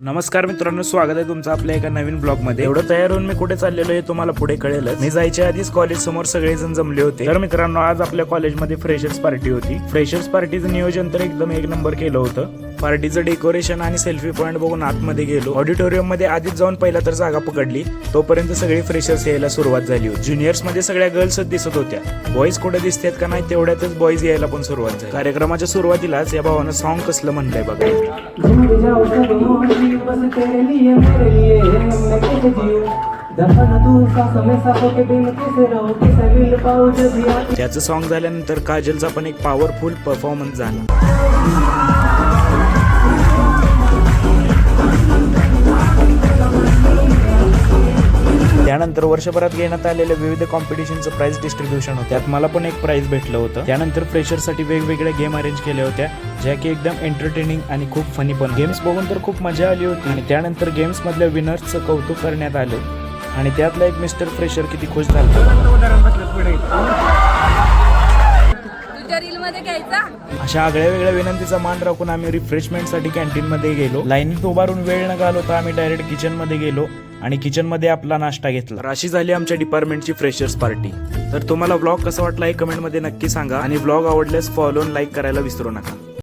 नमस्कार मित्रांनो, स्वागत आहे तुमचं आपल्या एका नवीन ब्लॉग मध्ये। एवढं तयार होऊन मी कुठे चाललेलो आहे तुम्हाला पुढे कळेलच। मी जायच्या आधीच कॉलेज समोर सगळेजण जमले होते। तर मित्रांनो, आज आपल्या कॉलेजमध्ये फ्रेशर्स पार्टी होती। फ्रेशर्स पार्टीचं नियोजन तर एकदम एक नंबर केलं होतं। पार्टीचं डेकोरेशन आणि सेल्फी पॉइंट बघून आतमध्ये गेलो। ऑडिटोरियम मध्ये आधीच जाऊन पहिला तर जागा पकडली, तोपर्यंत सगळे फ्रेशर्स यायला सुरुवात झाली होती। ज्युनियर्स मध्ये सगळ्या गर्ल्सच दिसत होत्या, बॉईज कुठे दिसतात का नाही तेवढ्यातच बॉईज यायला पण सुरुवात झाली। कार्यक्रमाच्या सुरुवातीलाच या भावानं सॉन्ग कसलं म्हणलंय बघा। त्याचं सॉन्ग झाल्यानंतर काजलचा पण एक पॉवरफुल परफॉर्मन्स झाला। त्यानंतर वर्षभरात घेण्यात आलेल्या विविध कॉम्पिटिशनचं प्राइस डिस्ट्रीब्युशन होतं, त्यात मला पण एक प्राइस भेटलं होतं। त्यानंतर फ्रेशरसाठी वेगवेगळ्या गेम अरेंज केल्या होत्या, ज्या की एकदम एंटरटेनिंग आणि खूप फनी पण। गेम्स बघून तर खूप मजा आली होती आणि त्यानंतर गेम्स मधल्या विनर्सचं कौतुक करण्यात आलं आणि त्यातला एक मिस्टर फ्रेशर किती खुश झाला। अशा आगळ्या वेगळ्या विनंतीचा मान राखून आम्ही रिफ्रेशमेंटसाठी कॅन्टीन मध्ये गेलो। लाईनीत उभारून वेळ न घालवता आम्ही डायरेक्ट किचन मध्ये गेलो आणि किचन मध्ये आपला नाश्ता घेतला। अशी झाली आमच्या डिपार्टमेंटची फ्रेशर्स पार्टी। तर तुम्हाला व्लॉग कसा वाटला हे कमेंट मध्ये नक्की सांगा आणि व्लॉग आवडल्यास फॉलो आणि लाईक करायला विसरू नका।